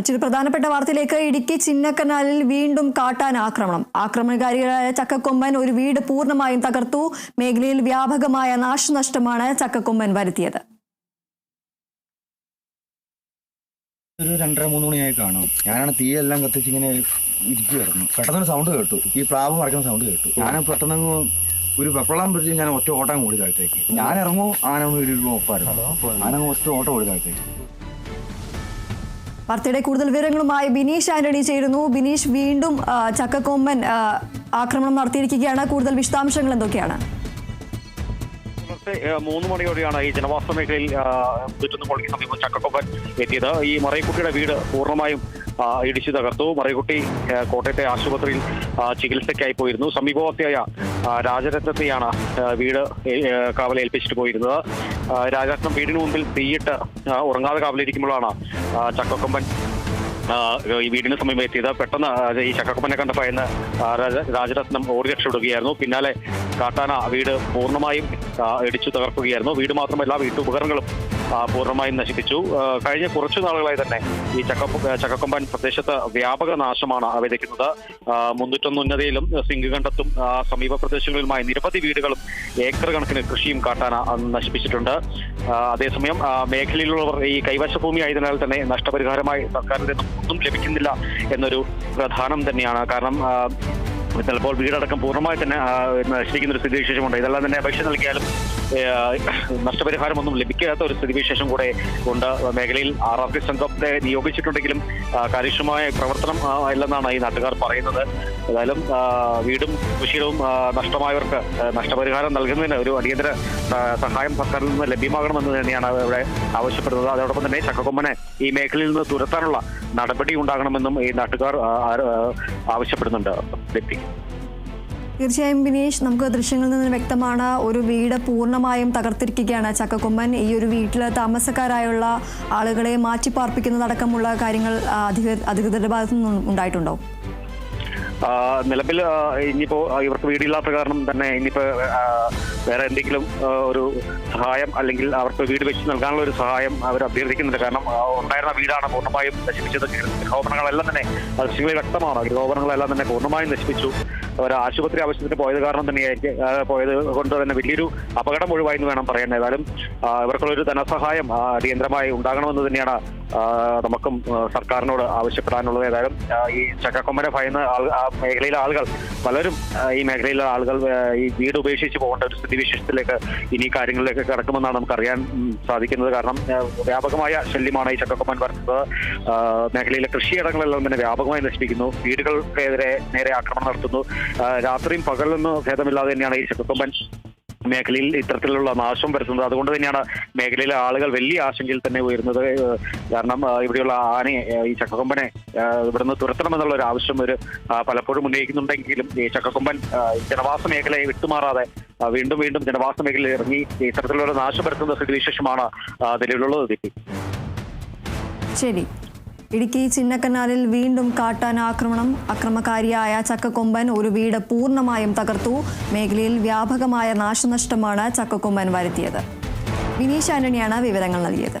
മറ്റൊരു പ്രധാനപ്പെട്ട വാർത്തയിലേക്ക്. ഇടുക്കി ചിന്നക്കനാലിൽ വീണ്ടും കാട്ടാന ആക്രമണം. ആക്രമണകാരികളായ ചക്കക്കൊമ്പൻ ഒരു വീട് പൂർണ്ണമായും തകർത്തു. മേഖലയിൽ വ്യാപകമായ നാശനഷ്ടമാണ് ചക്കക്കൊമ്പൻ വരുത്തിയത്. ഒരു 2:30-3 മണിയായി കാണും. ഞാനാണ് തീയെല്ലാം കത്തിച്ചിങ്ങനെ ഇരിക്കുമായിരുന്നു. പെട്ടെന്ന് സൗണ്ട് കേട്ടു. ഈ പ്രാവ് മറക്കുന്ന സൗണ്ട് കേട്ടു. ഞാൻ പെട്ടെന്ന് ഒരു വെപ്പളം പിടിച്ച് ഞാൻ ഒറ്റ ഓട്ടം കൂടി താഴത്തേക്ക്. ഞാൻ ഇറങ്ങും, ആന വീടിരുമ്പോ ഒപ്പായിരുന്നു. ആന ഒറ്റ ഓട്ടം കൂടി താഴത്തേക്ക്. വാർത്തയുടെ കൂടുതൽ വിവരങ്ങളുമായി ബിനീഷ് ആന്റണി ചേരുന്നു. ബിനീഷ്, വീണ്ടും ചക്കക്കൊമ്പൻ ആക്രമണം നടത്തിയിരിക്കുകയാണ്. കൂടുതൽ വിശദാംശങ്ങൾ എന്തൊക്കെയാണ്? 3 മണിയോടെയാണ് ഈ ജനവാസ മേഖലയിൽ ചുറ്റുന്നുകൊള്ളിക്ക് സമീപം ചക്കക്കൊമ്പൻ എത്തിയത്. ഈ മറൈക്കുട്ടിയുടെ വീട് പൂർണ്ണമായും ഇടിച്ചു തകർത്തു. മറൈക്കുട്ടി കോട്ടയത്തെ ആശുപത്രിയിൽ ചികിത്സയ്ക്കായി പോയിരുന്നു. സമീപവർത്തിയായ രാജരത്നത്തെയാണ് വീട് കാവലേൽപ്പിച്ചിട്ട് പോയിരുന്നത്. രാജരത്നം വീടിന് മുമ്പിൽ തീയിട്ട് ഉറങ്ങാതെ കാവലിരിക്കുമ്പോഴാണ് ചക്കക്കൊമ്പൻ ഈ വീടിന് സമീപം എത്തിയത്. പെട്ടെന്ന് ഈ ചക്കക്കൊമ്പനെ കണ്ട ഭയന്ന് രാജരത്നം ഓടി രക്ഷപ്പെടുകയായിരുന്നു. പിന്നാലെ കാട്ടാന വീട് പൂർണ്ണമായും ഇടിച്ചു തകർക്കുകയായിരുന്നു. വീട് മാത്രമല്ല, വീട്ടുപകരണങ്ങളും പൂർണ്ണമായും നശിപ്പിച്ചു. കഴിഞ്ഞ കുറച്ചു നാളുകളായി തന്നെ ഈ ചക്കക്കൊമ്പൻ പ്രദേശത്ത് വ്യാപക നാശമാണ് വിതയ്ക്കുന്നത്. 301 ഉന്നതയിലും സിംഗുകണ്ടത്തും സമീപ പ്രദേശങ്ങളിലുമായി നിരവധി വീടുകളും ഏക്കർ കണക്കിന് കൃഷിയും കാട്ടാന നശിപ്പിച്ചിട്ടുണ്ട്. അതേസമയം മേഖലയിലുള്ളവർ ഈ കൈവശ ഭൂമി ആയതിനാൽ തന്നെ നഷ്ടപരിഹാരമായി സർക്കാരിൽ നിന്നും ഒന്നും ലഭിക്കുന്നില്ല എന്നൊരു പ്രധാനം തന്നെയാണ്. കാരണം ചിലപ്പോൾ വീടടക്കം പൂർണ്ണമായി തന്നെ നശിപ്പിക്കുന്ന ഒരു സ്ഥിതിവിശേഷമുണ്ട്. ഇതെല്ലാം തന്നെ അപേക്ഷ നൽകിയാലും നഷ്ടപരിഹാരമൊന്നും ലഭിക്കാത്ത ഒരു സ്ഥിതിവിശേഷം കൂടെ ഉണ്ട്. മേഖലയിൽ RRT സംഘത്തെ നിയോഗിച്ചിട്ടുണ്ടെങ്കിലും കാര്യക്ഷമമായ പ്രവർത്തനം ഇല്ലെന്നാണ് ഈ നാട്ടുകാർ പറയുന്നത്. ഏതായാലും വീടും കൃഷിയിടവും നഷ്ടമായവർക്ക് നഷ്ടപരിഹാരം നൽകുന്നതിന് ഒരു അടിയന്തര സഹായം സർക്കാരിൽ നിന്ന് ലഭ്യമാകണമെന്ന് തന്നെയാണ് ഇവിടെ ആവശ്യപ്പെടുന്നത്. അതോടൊപ്പം തന്നെ ചക്കക്കൊമ്പനെ ഈ മേഖലയിൽ നിന്ന് തുരത്താനുള്ള നടപടി ഉണ്ടാകണമെന്നും ഈ നാട്ടുകാർ ആവശ്യപ്പെടുന്നുണ്ട്. തീർച്ചയായും ബിനീഷ്, നമുക്ക് ദൃശ്യങ്ങളിൽ നിന്ന് വ്യക്തമാണ് ഒരു വീട് പൂർണ്ണമായും തകർത്തിരിക്കുകയാണ് ചക്കക്കൊമ്പൻ. ഈ ഒരു വീട്ടിൽ താമസക്കാരായുള്ള ആളുകളെ മാറ്റിപ്പാർപ്പിക്കുന്നതടക്കമുള്ള കാര്യങ്ങൾ അധികൃതരുടെ ഭാഗത്തു നിന്നും ഉണ്ടായിട്ടുണ്ടോ? നിലവിൽ ഇനിയിപ്പോ ഇവർക്ക് വീടില്ലാത്ത കാരണം തന്നെ ഇനിയിപ്പോ വേറെ എന്തെങ്കിലും ഒരു സഹായം അല്ലെങ്കിൽ അവർക്ക് വീട് വെച്ച് നൽകാനുള്ള ഒരു സഹായം അവർ അഭ്യർത്ഥിക്കുന്നുണ്ട്. കാരണം ഉണ്ടായിരുന്ന വീടാണ് പൂർണ്ണമായും നശിപ്പിച്ചത്. ഗൃഹോപകരണങ്ങളെല്ലാം തന്നെ ദൃശ്യങ്ങളിൽ വ്യക്തമാണ്. ഗൃഹോപകരണങ്ങളെല്ലാം തന്നെ പൂർണ്ണമായും നശിപ്പിച്ചു. ഒരു ആശുപത്രി ആവശ്യത്തിന് പോയത് കാരണം തന്നെയായിരിക്കും പോയത് കൊണ്ട് തന്നെ വലിയൊരു അപകടം ഒഴിവായി എന്ന് വേണം പറയാൻ. ഏതായാലും ഇവർക്കുള്ളൊരു ധനസഹായം അടിയന്തരമായി ഉണ്ടാകണമെന്ന് തന്നെയാണ് നമുക്കും സർക്കാരിനോട് ആവശ്യപ്പെടാനുള്ളത്. ഏതായാലും ഈ ചക്കക്കൊമ്പനെ ഭയന്ന് മേഖലയിലെ ആളുകൾ പലരും ഈ മേഖലയിലെ ആളുകൾ ഈ വീട് ഉപേക്ഷിച്ച് പോകേണ്ട ഒരു സ്ഥിതിവിശേഷത്തിലേക്ക് ഇനി കാര്യങ്ങളിലേക്ക് കിടക്കുമെന്നാണ് നമുക്കറിയാൻ സാധിക്കുന്നത്. കാരണം വ്യാപകമായ ശല്യമാണ് ഈ ചക്കക്കൊമ്പൻ വരുന്നത്. മേഖലയിലെ കൃഷിയിടങ്ങളെല്ലാം തന്നെ വ്യാപകമായി നശിപ്പിക്കുന്നു. വീടുകൾക്കെതിരെ നേരെ ആക്രമണം നടത്തുന്നു. രാത്രിയും പകലൊന്നും ഭേദമില്ലാതെ തന്നെയാണ് ഈ ചക്കക്കൊമ്പൻ മേഖലയിൽ ഇത്തരത്തിലുള്ള നാശം വരുത്തുന്നത്. അതുകൊണ്ട് തന്നെയാണ് മേഖലയിലെ ആളുകൾ വലിയ ആശങ്കയിൽ തന്നെ ഉയരുന്നത്. കാരണം ഇവിടെയുള്ള ആനയെ, ഈ ചക്കക്കൊമ്പനെ ഇവിടുന്ന് തുരത്തണമെന്നുള്ള ഒരു ആവശ്യം പലപ്പോഴും ഉന്നയിക്കുന്നുണ്ടെങ്കിലും ഈ ചക്കക്കൊമ്പൻ ജനവാസ മേഖലയെ വിട്ടുമാറാതെ വീണ്ടും വീണ്ടും ജനവാസ മേഖലയിൽ ഇറങ്ങി ഇത്തരത്തിലുള്ള നാശം വരുത്തുന്ന സ്ഥിതിവിശേഷമാണ് നിലവിലുള്ളത്. ശരി. ഇടുക്കി ചിന്നക്കനാലിൽ വീണ്ടും കാട്ടാന ആക്രമണം. അക്രമകാരിയായ ചക്കക്കൊമ്പൻ ഒരു വീട് പൂർണ്ണമായും തകർത്തു. മേഖലയിൽ വ്യാപകമായ നാശനഷ്ടമാണ് ചക്കക്കൊമ്പൻ വരുത്തിയത്. ബിനീഷ് ആന്റണിയാണ് വിവരങ്ങൾ നൽകിയത്.